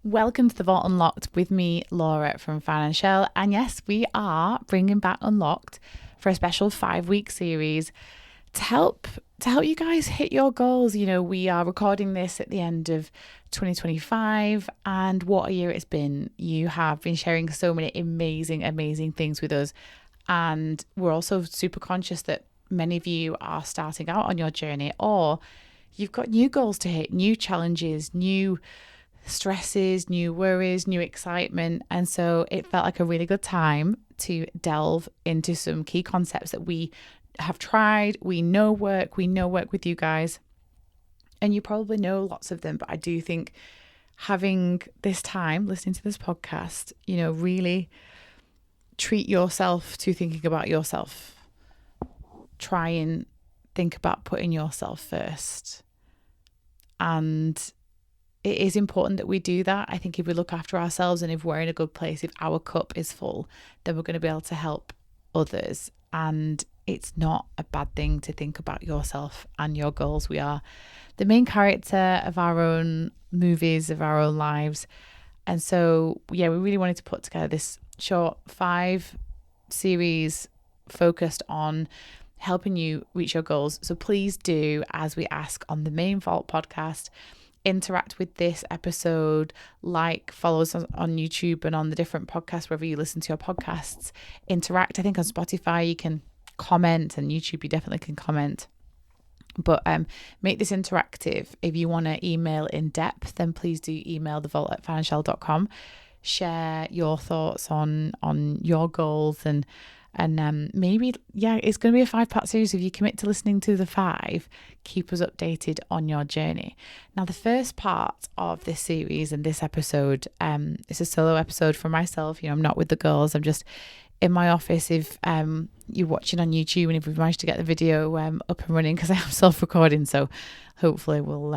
Welcome to the Vault Unlocked with me, Laura from Financielle. And yes, we are bringing back Unlocked for a special 5-week series to help you guys hit your goals. You know, we are recording this at the end of 2025, and what a year it's been. You have been sharing so many amazing things with us, and we're also super conscious that many of you are starting out on your journey, or you've got new goals to hit, new challenges, new stresses, new worries, new excitement. And so it felt like a really good time to delve into some key concepts that we have tried, we know work with you guys, and you probably know lots of them. But I do think having this time listening to this podcast, you know, really treat yourself to thinking about yourself. Try and think about putting yourself first. And it is important that we do that. I think if we look after ourselves and if we're in a good place, if our cup is full, then we're going to be able to help others. And it's not a bad thing to think about yourself and your goals. We are the main character of our own movies, of our own lives. And so, yeah, we really wanted to put together this short 5 series focused on helping you reach your goals. So please do, as we ask on the main Vault podcast, interact with this episode, follow us on YouTube and on the different podcasts, wherever you listen to your podcasts. Interact. I think on Spotify you can comment, and YouTube you definitely can comment. But make this interactive. If you want to email in depth, then please do email thevault@financielle.com. Share your thoughts on your goals, and maybe, it's going to be a 5-part series. If you commit to listening to the 5, keep us updated on your journey. Now, the first part of this series and this episode, it's a solo episode for myself. You know, I'm not with the girls. I'm just in my office. If you're watching on YouTube, and if we've managed to get the video up and running, because I am self-recording, so hopefully we'll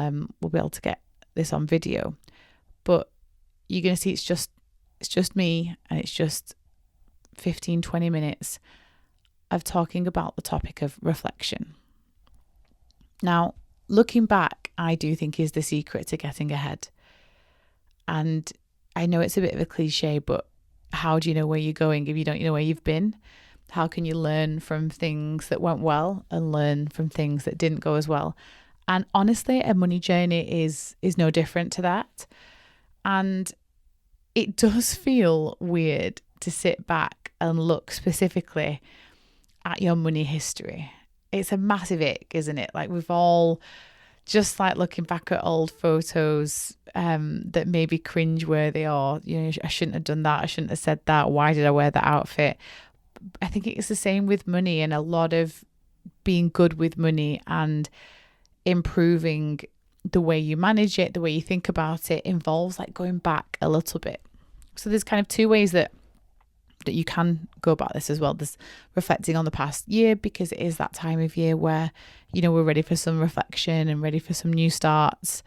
be able to get this on video. But you're going to see it's just me, and it's just 15-20 minutes of talking about the topic of reflection. Now, looking back, I do think is the secret to getting ahead. And I know it's a bit of a cliche, but how do you know where you're going if you don't know where you've been? How can you learn from things that went well and learn from things that didn't go as well? And honestly, a money journey is no different to that. And it does feel weird to sit back and look specifically at your money history. It's a massive ick, isn't it? Like, we've all just like looking back at old photos that may be cringeworthy, or, you know, I shouldn't have done that. I shouldn't have said that. Why did I wear that outfit? I think it's the same with money, and a lot of being good with money and improving the way you manage it, the way you think about it, involves like going back a little bit. So there's kind of 2 ways that you can go about this as well. There's reflecting on the past year, because it is that time of year where, you know, we're ready for some reflection and ready for some new starts.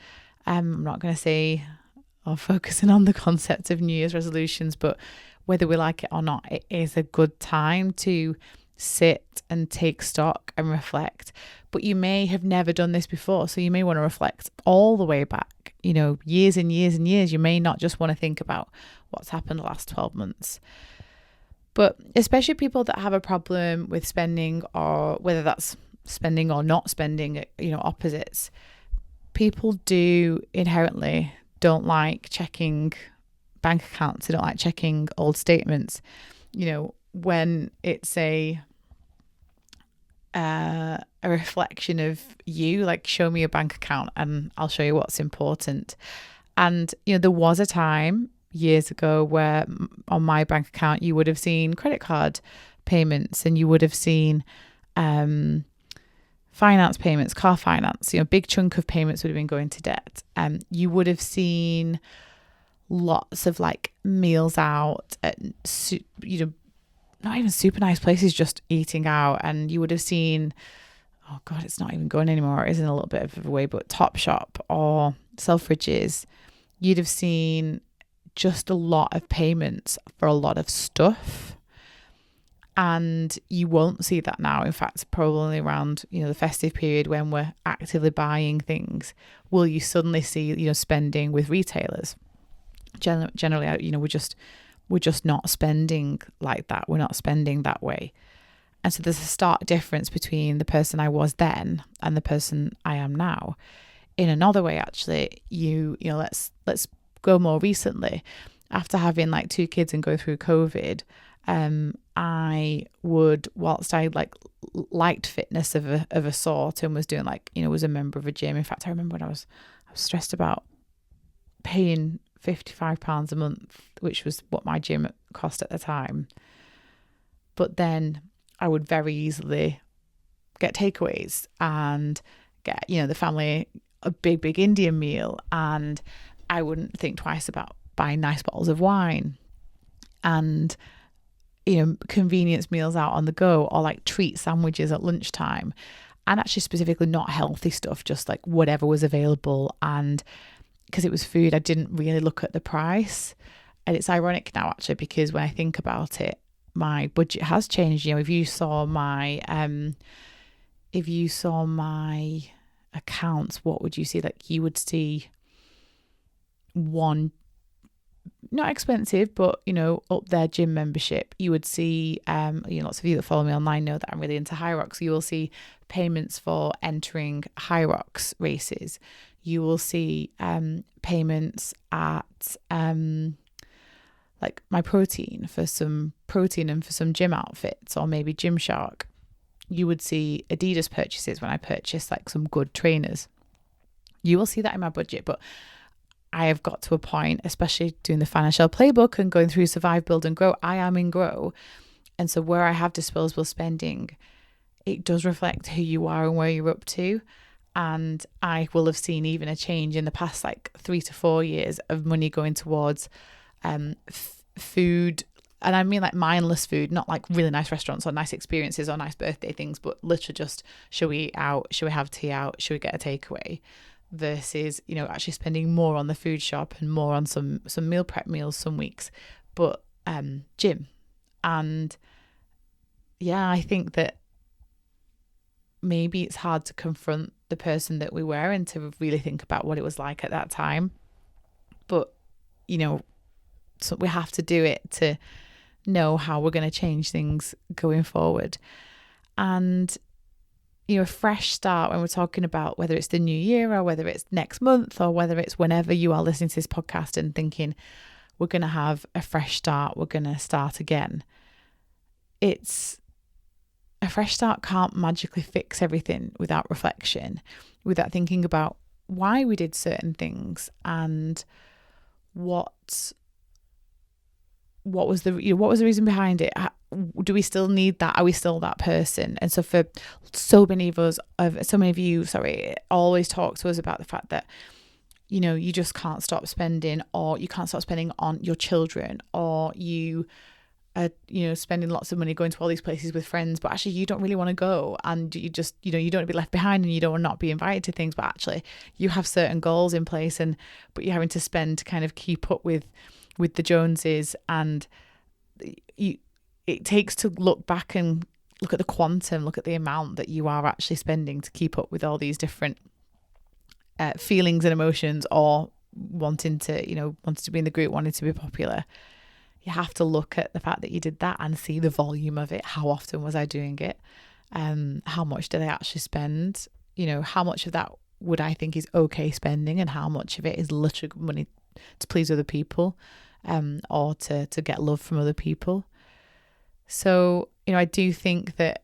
I'm not going to say or focusing on the concept of New Year's resolutions, but whether we like it or not, it is a good time to sit and take stock and reflect. But you may have never done this before, so you may want to reflect all the way back, you know, years and years and years. You may not just want to think about what's happened the last 12 months. But especially people that have a problem with spending, or whether that's spending or not spending, you know, opposites. People do inherently don't like checking bank accounts. They don't like checking old statements. You know, when it's a reflection of you, like, show me your bank account and I'll show you what's important. And, you know, there was a time years ago where on my bank account you would have seen credit card payments, and you would have seen finance payments, car finance. You know, big chunk of payments would have been going to debt. You would have seen lots of like meals out at, you know, not even super nice places, just eating out. And you would have seen, oh God, it's not even going anymore. It is in a little bit of a way, but Topshop or Selfridges. You'd have seen just a lot of payments for a lot of stuff. And you won't see that now. In fact, probably around, you know, the festive period when we're actively buying things, will you suddenly see, you know, spending with retailers. generally, we're just not spending like that. We're not spending that way. And so there's a stark difference between the person I was then and the person I am now. In another way, actually, let's go more recently. After having like 2 kids and go through COVID, I would, whilst I liked fitness of a sort and was doing was a member of a gym. In fact, I remember when I was stressed about paying £55 a month, which was what my gym cost at the time. But then I would very easily get takeaways and get, the family a big Indian meal, and I wouldn't think twice about buying nice bottles of wine and, convenience meals out on the go, or like treat sandwiches at lunchtime, and actually specifically not healthy stuff, just like whatever was available. And because it was food, I didn't really look at the price. And it's ironic now, actually, because when I think about it, my budget has changed. If you saw my accounts, what would you see? Like, you would see one, not expensive, but up there, gym membership. You would see lots of you that follow me online know that I'm really into high rocks. You will see payments for entering high rocks races. You will see payments at like my protein, for some protein and for some gym outfits, or maybe Gymshark. You would see Adidas purchases when I purchase like some good trainers. You will see that in my budget, but I have got to a point, especially doing the Financielle playbook and going through Survive, Build and Grow. I am in Grow. And so where I have disposable spending, it does reflect who you are and where you're up to. And I will have seen even a change in the past 3 to 4 years of money going towards food. And I mean like mindless food, not like really nice restaurants or nice experiences or nice birthday things, but literally just, should we eat out? Should we have tea out? Should we get a takeaway? Versus, actually spending more on the food shop and more on some meal prep meals some weeks, but gym. And yeah, I think that maybe it's hard to confront the person that we were and to really think about what it was like at that time. But, so we have to do it to know how we're going to change things going forward. And a fresh start, when we're talking about whether it's the new year or whether it's next month or whether it's whenever you are listening to this podcast and thinking, we're going to have a fresh start, we're going to start again. It's a fresh start can't magically fix everything without reflection, without thinking about why we did certain things and what was the reason behind it. Do we still need that? Are we still that person? And so for so many of you, always talk to us about the fact that you just can't stop spending, or you can't stop spending on your children, or you are spending lots of money going to all these places with friends, but actually you don't really want to go, and you just you don't want to be left behind, and you don't want to not be invited to things, but actually you have certain goals in place, but you're having to spend to kind of keep up with the Joneses. And it takes to look back and look at the quantum, look at the amount that you are actually spending to keep up with all these different feelings and emotions, or wanting to be in the group, wanting to be popular. You have to look at the fact that you did that and see the volume of it. How often was I doing it? How much did I actually spend? How much of that would I think is okay spending, and how much of it is literally money to please other people, or to get love from other people. So, I do think that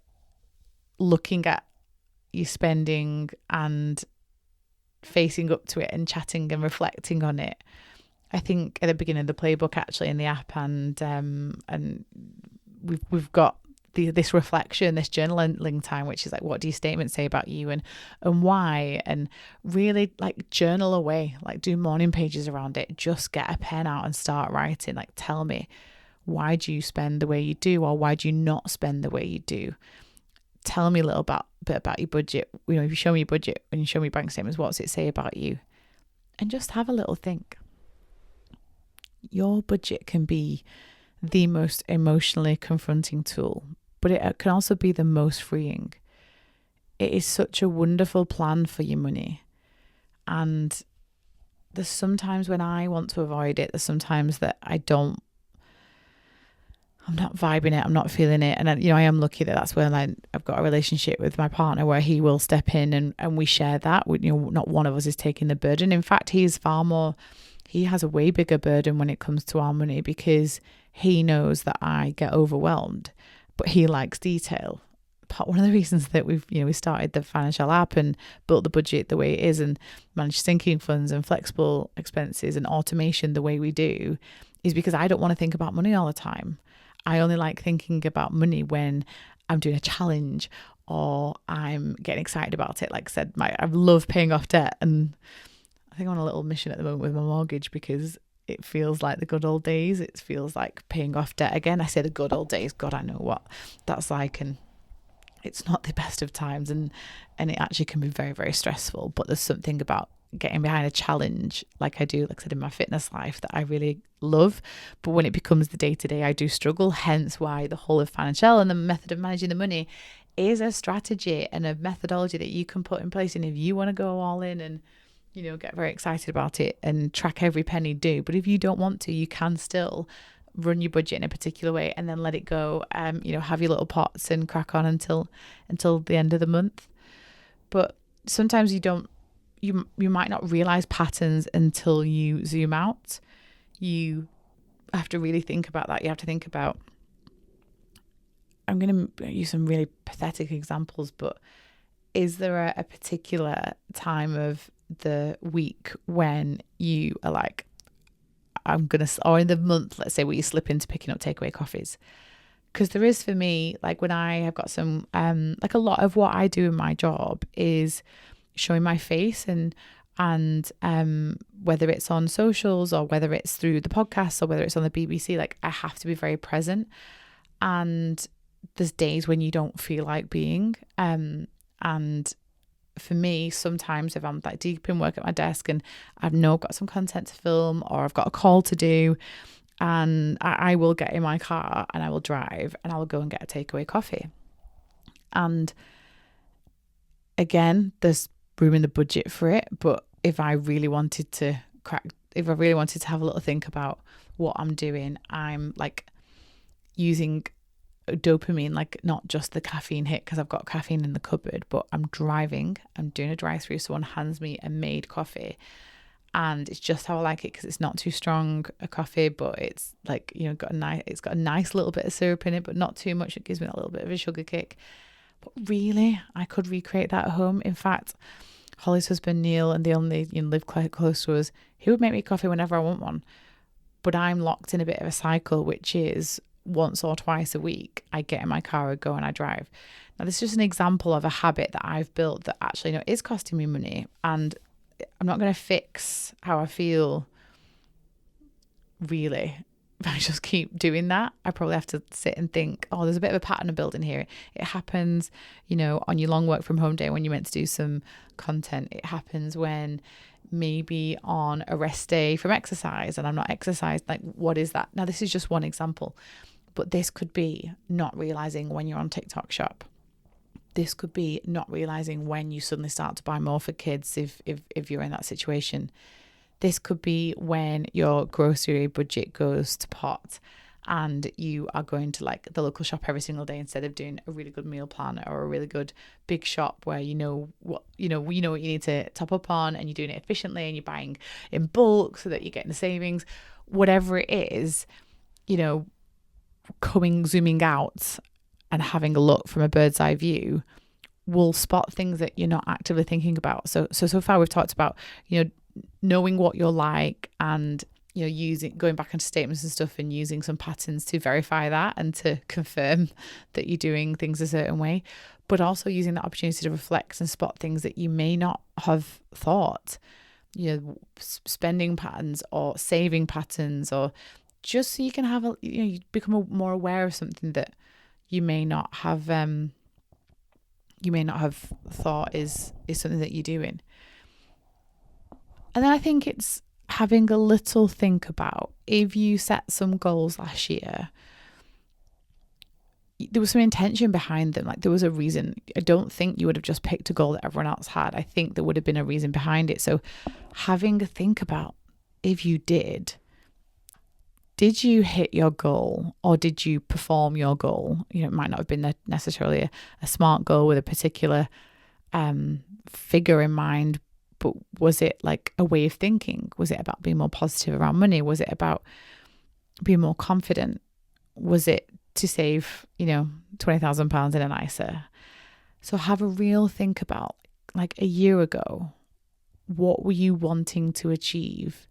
looking at your spending and facing up to it and chatting and reflecting on it, I think at the beginning of the playbook, actually, in the app, and we've got this reflection, this journaling time, which is like, what do your statements say about you, and why? And really journal away, do morning pages around it. Just get a pen out and start writing. Tell me, why do you spend the way you do, or why do you not spend the way you do? Tell me a little bit about your budget. If you show me your budget and you show me bank statements, what does it say about you? And just have a little think. Your budget can be the most emotionally confronting tool, but it can also be the most freeing. It is such a wonderful plan for your money. And there's sometimes when I want to avoid it. There's sometimes that I'm not vibing it. I'm not feeling it. And, I am lucky that that's when I've got a relationship with my partner where he will step in and we share that. Not one of us is taking the burden. In fact, he has a way bigger burden when it comes to our money because he knows that I get overwhelmed, but he likes detail. One of the reasons that we started the Financielle app and built the budget the way it is and managed sinking funds and flexible expenses and automation the way we do is because I don't want to think about money all the time. I only like thinking about money when I'm doing a challenge or I'm getting excited about it. Like I said, I love paying off debt, and I think I'm on a little mission at the moment with my mortgage because it feels like the good old days. It feels like paying off debt again. I say the good old days. God, I know what that's like, and it's not the best of times, and it actually can be very, very stressful. But there's something about getting behind a challenge like I do, like I said, in my fitness life that I really love. But when it becomes the day-to-day, I do struggle, hence why the whole of Financielle and the method of managing the money is a strategy and a methodology that you can put in place. And if you want to go all in and get very excited about it and track every penny, do. But if you don't want to, you can still run your budget in a particular way and then let it go. Have your little pots and crack on until the end of the month. But sometimes you might not realize patterns until you zoom out. You have to really think about that. You have to think about, I'm going to use some really pathetic examples, but is there a particular time of the week when you are like, or in the month, let's say, where you slip into picking up takeaway coffees? Because there is for me, like when I have got some, like a lot of what I do in my job is showing my face and whether it's on socials or whether it's through the podcast or whether it's on the BBC, like I have to be very present. And there's days when you don't feel like being, and for me, sometimes if I'm like deep in work at my desk and I've got some content to film or I've got a call to do, and I will get in my car and I will drive and I will go and get a takeaway coffee. And again, there's room in the budget for it, but if I really wanted to have a little think about what I'm doing, I'm like using dopamine, like not just the caffeine hit because I've got caffeine in the cupboard, but I'm driving, I'm doing a drive-through, someone hands me a made coffee and it's just how I like it because it's not too strong a coffee, but it's like it's got a nice little bit of syrup in it, but not too much. It gives me that little bit of a sugar kick. But really, I could recreate that at home. In fact, Holly's husband Neil, and they only live quite close to us, he would make me coffee whenever I want one. But I'm locked in a bit of a cycle, which is once or twice a week, I get in my car, I go and I drive. Now, this is just an example of a habit that I've built that actually is costing me money, and I'm not going to fix how I feel, really. If I just keep doing that, I probably have to sit and think, oh, there's a bit of a pattern of building here. It happens, on your long work from home day when you're meant to do some content. It happens when maybe on a rest day from exercise and I'm not exercised. Like, what is that? Now, this is just one example, but this could be not realizing when you're on TikTok Shop. This could be not realizing when you suddenly start to buy more for kids if you're in that situation. This could be when your grocery budget goes to pot and you are going to like the local shop every single day instead of doing a really good meal plan or a really good big shop where you know what you need to top up on, and you're doing it efficiently and you're buying in bulk so that you're getting the savings. Whatever it is, zooming out and having a look from a bird's eye view will spot things that you're not actively thinking about. So far we've talked about, knowing what you're like and, going back into statements and stuff and using some patterns to verify that and to confirm that you're doing things a certain way, but also using that opportunity to reflect and spot things that you may not have thought, spending patterns or saving patterns, or just so you can have you become more aware of something that you may not have thought is something that you're doing. And then I think it's having a little think about, if you set some goals last year, there was some intention behind them. Like there was a reason. I don't think you would have just picked a goal that everyone else had. I think there would have been a reason behind it. So having a think about, if you did you hit your goal, or did you perform your goal? It might not have been necessarily a smart goal with a particular figure in mind, but was it like a way of thinking? Was it about being more positive around money? Was it about being more confident? Was it to save, £20,000 in an ISA? So have a real think about, like, a year ago, what were you wanting to achieve,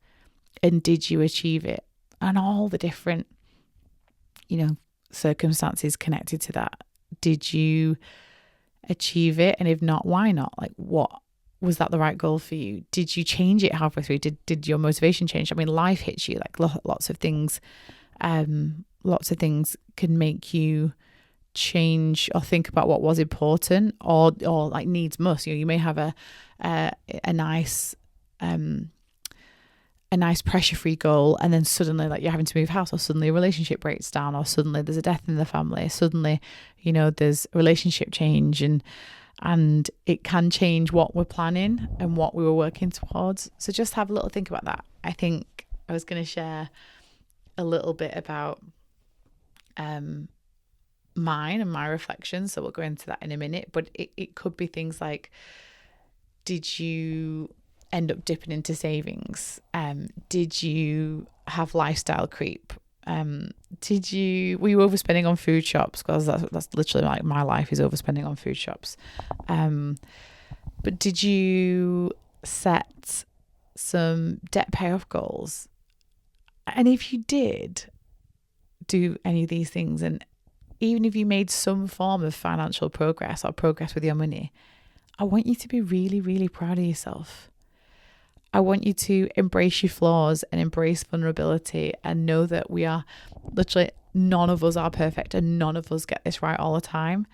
and did you achieve it? And all the different, circumstances connected to that. Did you achieve it? And if not, why not? Like, what was that the right goal for you? Did you change it halfway through? Did your motivation change? I mean, life hits you, like lots of things. Lots of things can make you change or think about what was important, or like needs must. You may have a nice pressure-free goal, and then suddenly, like, you're having to move house, or suddenly a relationship breaks down, or suddenly there's a death in the family, suddenly there's a relationship change, and it can change what we're planning and what we were working towards. So just have a little think about that. I think I was going to share a little bit about mine and my reflections, so we'll go into that in a minute. But it could be things like, did you end up dipping into savings? Did you have lifestyle creep? Were you overspending on food shops? Because that's literally like my life is overspending on food shops. But did you set some debt payoff goals? And if you did do any of these things, and even if you made some form of financial progress or progress with your money, I want you to be really, really proud of yourself. I want you to embrace your flaws and embrace vulnerability, and know that we are literally, none of us are perfect, and none of us get this right all the time.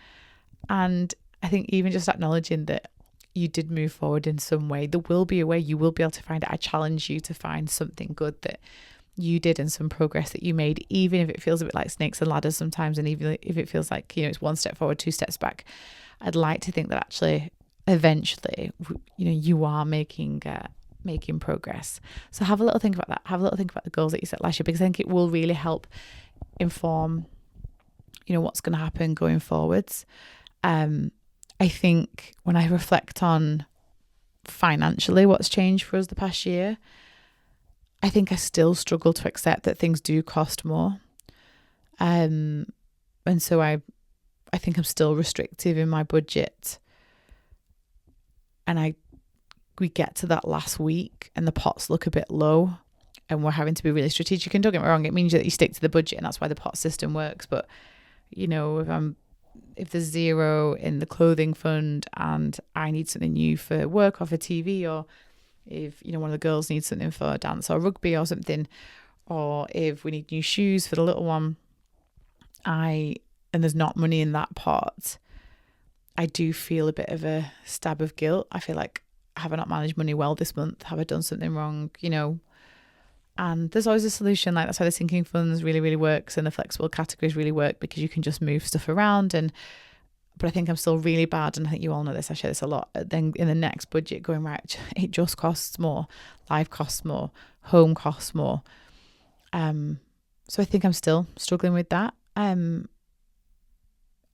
And I think even just acknowledging that you did move forward in some way, there will be a way, you will be able to find it. I challenge you to find something good that you did and some progress that you made, even if it feels a bit like snakes and ladders sometimes, and even if it feels like, it's one step forward, two steps back. I'd like to think that actually eventually, you are making progress. So have a little think about that. Have a little think about the goals that you set last year, because I think it will really help inform, what's going to happen going forwards. I think when I reflect on financially what's changed for us the past year, I think I still struggle to accept that things do cost more. And so I think I'm still restrictive in my budget. And we get to that last week and the pots look a bit low, and we're having to be really strategic. And don't get me wrong, it means that you stick to the budget, and that's why the pot system works. But if there's zero in the clothing fund and I need something new for work or for TV, or if one of the girls needs something for dance or rugby or something, or if we need new shoes for the little one, and there's not money in that pot, I do feel a bit of a stab of guilt. I feel like, have I not managed money well this month? Have I done something wrong? And there's always a solution. Like, that's why the sinking funds really, really works, and the flexible categories really work, because you can just move stuff around. But I think I'm still really bad, and I think you all know this, I share this a lot, then in the next budget going, right, it just costs more, life costs more, home costs more. So I think I'm still struggling with that.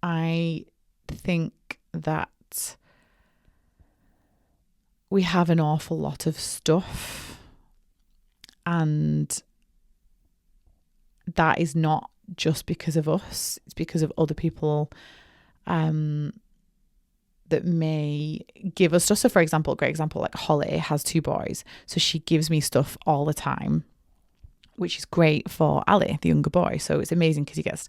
I think that we have an awful lot of stuff, and that is not just because of us, it's because of other people that may give us stuff. So for example, a great example, like Holly has 2 boys, so she gives me stuff all the time, which is great for Ali, the younger boy. So it's amazing, because he gets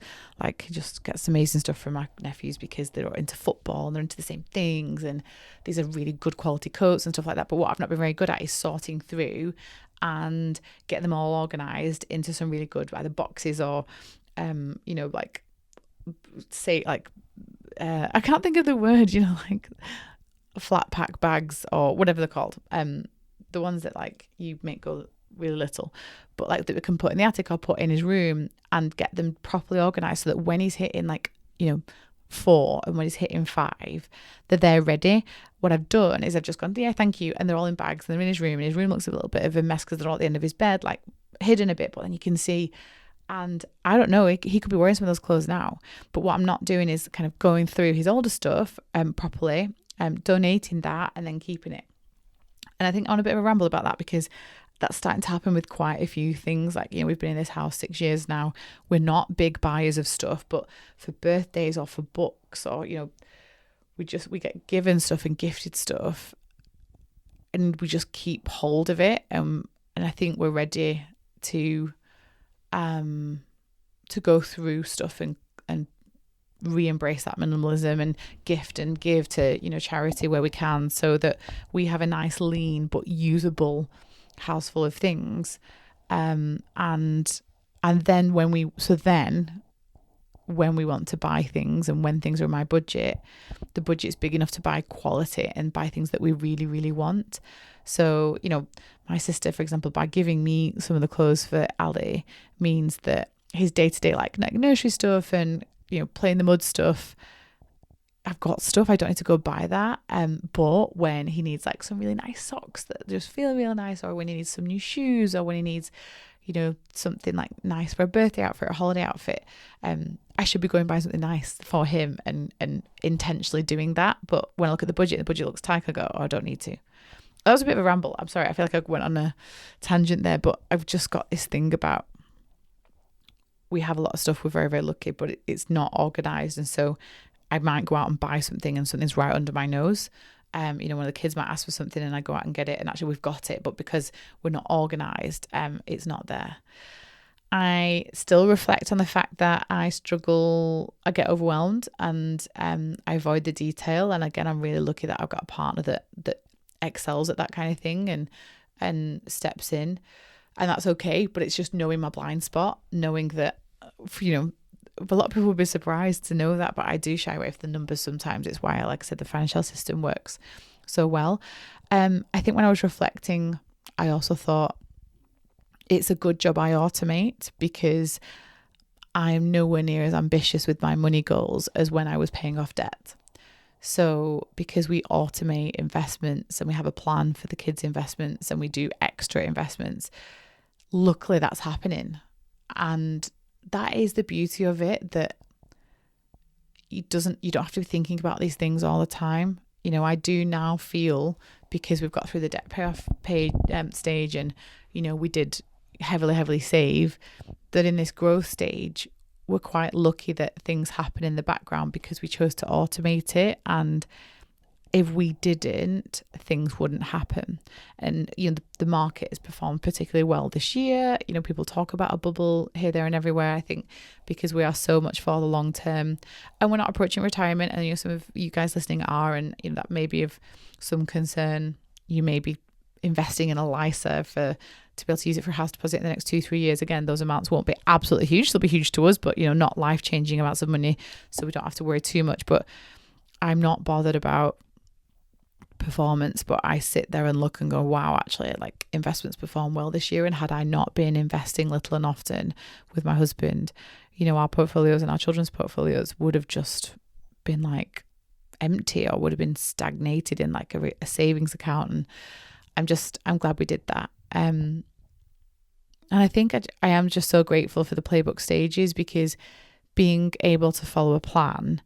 amazing stuff from my nephews, because they're into football and they're into the same things, and these are really good quality coats and stuff like that. But what I've not been very good at is sorting through and get them all organised into some really good either boxes or I can't think of the word, like flat pack bags or whatever they're called. The ones that like you make go really little, but like that we can put in the attic or put in his room, and get them properly organised so that when he's hitting like 4 and when he's hitting 5, that they're ready. What I've done is I've just gone, yeah, thank you. And they're all in bags and they're in his room, and his room looks a little bit of a mess because they're all at the end of his bed, like hidden a bit, but then you can see. And I don't know, he could be wearing some of those clothes now. But what I'm not doing is kind of going through his older stuff properly, donating that and then keeping it. And I think I'm on a bit of a ramble about that because that's starting to happen with quite a few things. Like, we've been in this house 6 years now. We're not big buyers of stuff, but for birthdays or for books or, we get given stuff and gifted stuff and we just keep hold of it. And I think we're ready to go through stuff and re-embrace that minimalism and gift and give to, charity where we can, so that we have a nice, lean but usable house full of things. And then when we want to buy things and when things are in my budget, the budget's big enough to buy quality and buy things that we really, really want. So, my sister, for example, by giving me some of the clothes for Ali means that his day-to-day like nursery stuff and, play in the mud stuff, I've got stuff. I don't need to go buy that. But when he needs like some really nice socks that just feel really nice, or when he needs some new shoes, or when he needs, something like nice for a birthday outfit or a holiday outfit, I should be going buy something nice for him and intentionally doing that. But when I look at the budget looks tight, I go, oh, I don't need to. That was a bit of a ramble. I'm sorry. I feel like I went on a tangent there, but I've just got this thing about, we have a lot of stuff. We're very, very lucky, but it's not organized. And so I might go out and buy something and something's right under my nose. One of the kids might ask for something and I go out and get it, and actually we've got it, but because we're not organized, it's not there. I still reflect on the fact that I get overwhelmed, and I avoid the detail. And again, I'm really lucky that I've got a partner that excels at that kind of thing and steps in, and that's okay. But it's just knowing my blind spot, knowing that, a lot of people would be surprised to know that, but I do shy away from the numbers sometimes. It's why, like I said, the financial system works so well. I think when I was reflecting, I also thought it's a good job I automate, because I'm nowhere near as ambitious with my money goals as when I was paying off debt. So because we automate investments and we have a plan for the kids' investments and we do extra investments, luckily that's happening. And that is the beauty of it, that you don't have to be thinking about these things all the time. I do now feel, because we've got through the debt payoff stage, and we did heavily save, that in this growth stage we're quite lucky that things happen in the background because we chose to automate it. And if we didn't, things wouldn't happen. And the market has performed particularly well this year. People talk about a bubble here, there and everywhere. I think because we are so much for the long term, and we're not approaching retirement, and some of you guys listening are, and that may be of some concern. You may be investing in a LISA to be able to use it for a house deposit in the next 2-3 years. Again, those amounts won't be absolutely huge. They'll be huge to us, but not life-changing amounts of money, so we don't have to worry too much. But I'm not bothered about performance, but I sit there and look and go, wow, actually, like, investments perform well this year. And had I not been investing little and often with my husband, our portfolios and our children's portfolios would have just been like empty, or would have been stagnated in like a savings account. And I'm glad we did that. And I think I am just so grateful for the playbook stages, because being able to follow a plan,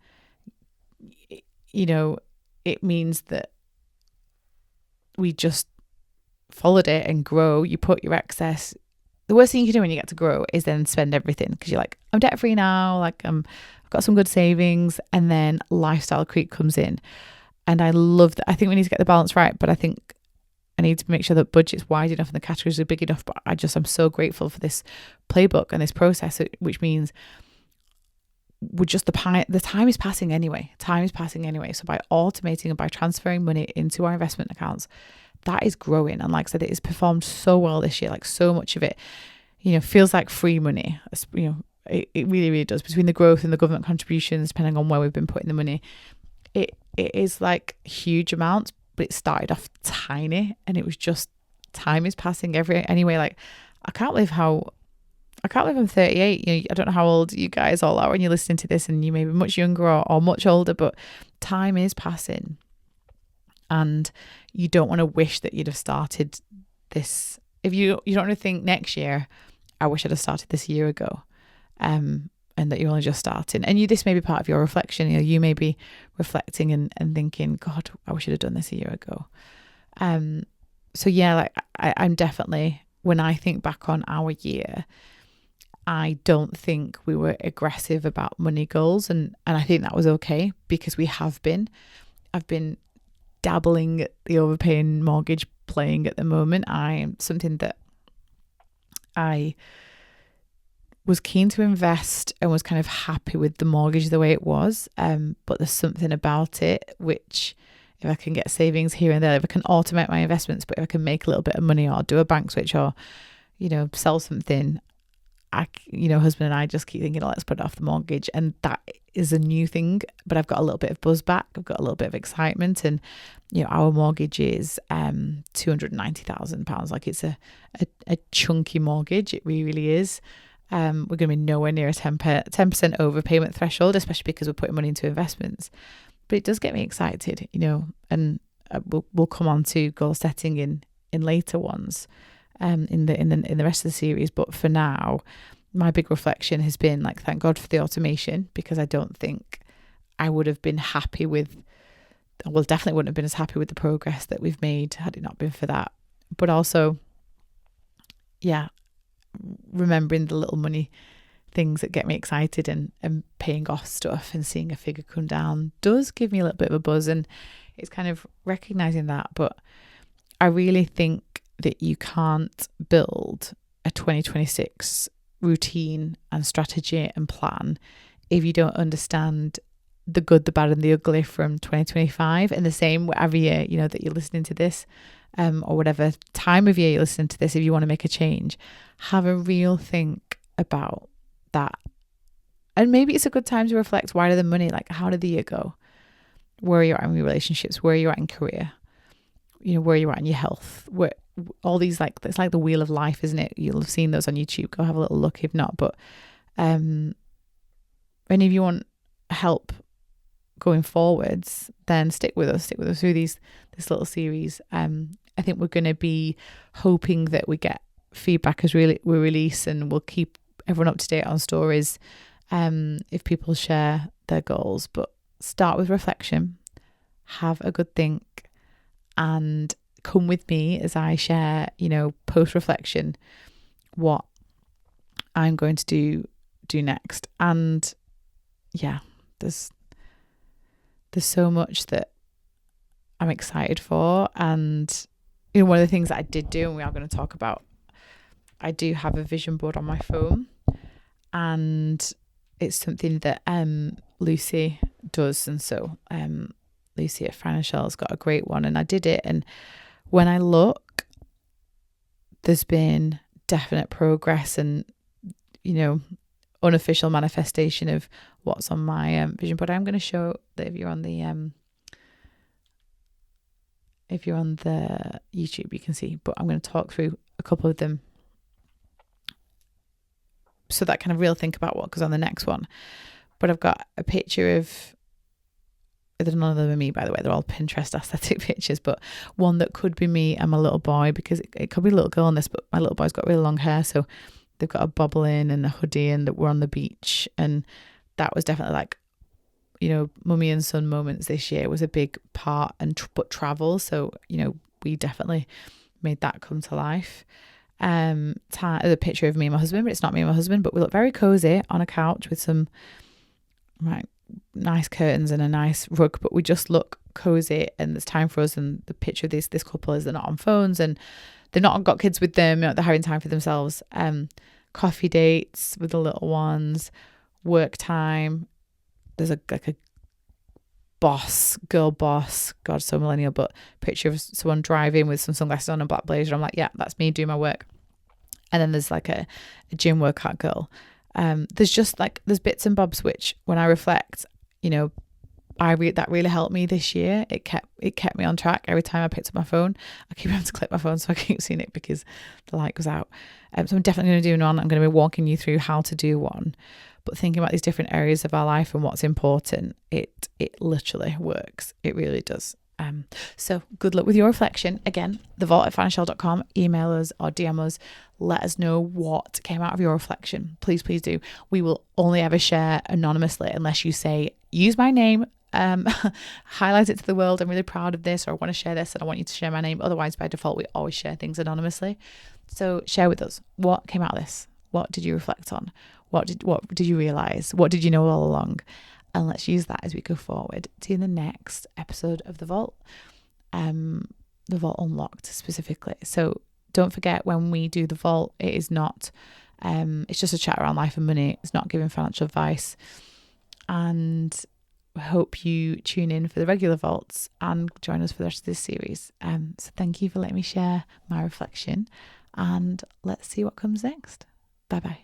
it means that we just followed it and grow. You put your excess. The worst thing you can do when you get to grow is then spend everything, because you're like, I'm debt free now, like I've got some good savings, and then lifestyle creep comes in. And I love that. I think we need to get the balance right, but I think I need to make sure that budget's wide enough and the categories are big enough. But I'm so grateful for this playbook and this process, which means we're just the time is passing anyway. So by automating and by transferring money into our investment accounts, that is growing. And like I said, it has performed so well this year. Like, so much of it, feels like free money. It really, really does. Between the growth and the government contributions, depending on where we've been putting the money, it is like huge amounts, but it started off tiny, and it was just, time is passing anyway. Like, I can't believe how I can't believe I'm 38. I don't know how old you guys all are when you're listening to this, and you may be much younger or much older, but time is passing. And you don't want to wish that you'd have started this. If you don't want to think next year, I wish I'd have started this a year ago. And that you're only just starting. And this may be part of your reflection. You may be reflecting and thinking, God, I wish I'd have done this a year ago. So yeah, like I'm definitely, when I think back on our year, I don't think we were aggressive about money goals. And I think that was okay, because I've been dabbling at the overpaying mortgage playing at the moment. Something that I was keen to invest and was kind of happy with the mortgage the way it was. But there's something about it which, if I can get savings here and there, if I can automate my investments, but if I can make a little bit of money or do a bank switch or, sell something, husband and I just keep thinking, let's put it off the mortgage. And that is a new thing, but I've got a little bit of buzz back. I've got a little bit of excitement, and, our mortgage is £290,000. Like, it's a chunky mortgage. It really is. We're going to be nowhere near a 10% overpayment threshold, especially because we're putting money into investments. But it does get me excited, and we'll come on to goal setting in later ones, in the rest of the series. But for now, my big reflection has been, like, thank God for the automation, because I don't think I would have been happy with, definitely wouldn't have been as happy with the progress that we've made had it not been for that. But also, yeah, remembering the little money things that get me excited, and paying off stuff and seeing a figure come down does give me a little bit of a buzz, and it's kind of recognizing that. But I really think that you can't build a 2026 routine and strategy and plan if you don't understand the good, the bad, and the ugly from 2025. And the same whatever year that you're listening to this, or whatever time of year you're listening to this, if you want to make a change, have a real think about that. And maybe it's a good time to reflect, why did the money, like, how did the year go? Where are you at in your relationships? Where are you at in career? Where are you at in your health? Where all these, like, it's like the wheel of life, isn't it? You'll have seen those on YouTube. Go have a little look if not. But and if you want help going forwards, then stick with us through this little series. I think we're going to be hoping that we get feedback as we release, and we'll keep everyone up to date on stories if people share their goals. But start with reflection, have a good think, and come with me as I share, post reflection, what I'm going to do next. And yeah, there's so much that I'm excited for. And one of the things that I did do, and we are going to talk about, I do have a vision board on my phone, and it's something that Lucy does. And so Lucy at Financielle has got a great one, and I did it. And when I look, there's been definite progress and, unofficial manifestation of what's on my vision board. I'm going to show that if you're on the YouTube, you can see, but I'm going to talk through a couple of them, so that kind of real think about what goes on the next one. But I've got a picture of, none of them are me, by the way, they're all Pinterest aesthetic pictures, but one that could be me and my little boy, because it could be a little girl in this, but my little boy's got really long hair, so they've got a bobble in and a hoodie, and we're on the beach. And that was definitely, like, mummy and son moments this year was a big part, but travel, so we definitely made that come to life. There's a picture of me and my husband, but it's not me and my husband, but we look very cozy on a couch with some nice curtains and a nice rug, but we just look cozy, and there's time for us. And the picture of this couple is they're not on phones, and they're not got kids with them, they're having time for themselves. Coffee dates with the little ones, work time. There's a girl boss, God, so millennial, but picture of someone driving with some sunglasses on and black blazer. I'm like, yeah, that's me doing my work. And then there's like a gym workout girl. There's bits and bobs which, when I reflect, that really helped me this year. It kept me on track. Every time I picked up my phone, I keep having to click my phone, so I keep seeing it because the light goes out. So I'm definitely going to do one. I'm going to be walking you through how to do one. But thinking about these different areas of our life and what's important, it literally works. It really does. So good luck with your reflection. Again, thevault@financielle.com. Email us or DM us. Let us know what came out of your reflection. Please do. We will only ever share anonymously unless you say, use my name, highlight it to the world. I'm really proud of this, or I want to share this and I want you to share my name. Otherwise, by default, we always share things anonymously. So share with us what came out of this. What did you reflect on? What did you realize? What did you know all along? And let's use that as we go forward to the next episode of The Vault, The Vault Unlocked specifically. So don't forget, when we do The Vault, it is not, it's just a chat around life and money. It's not giving financial advice. And I hope you tune in for the regular Vaults and join us for the rest of this series. So thank you for letting me share my reflection, and let's see what comes next. Bye-bye.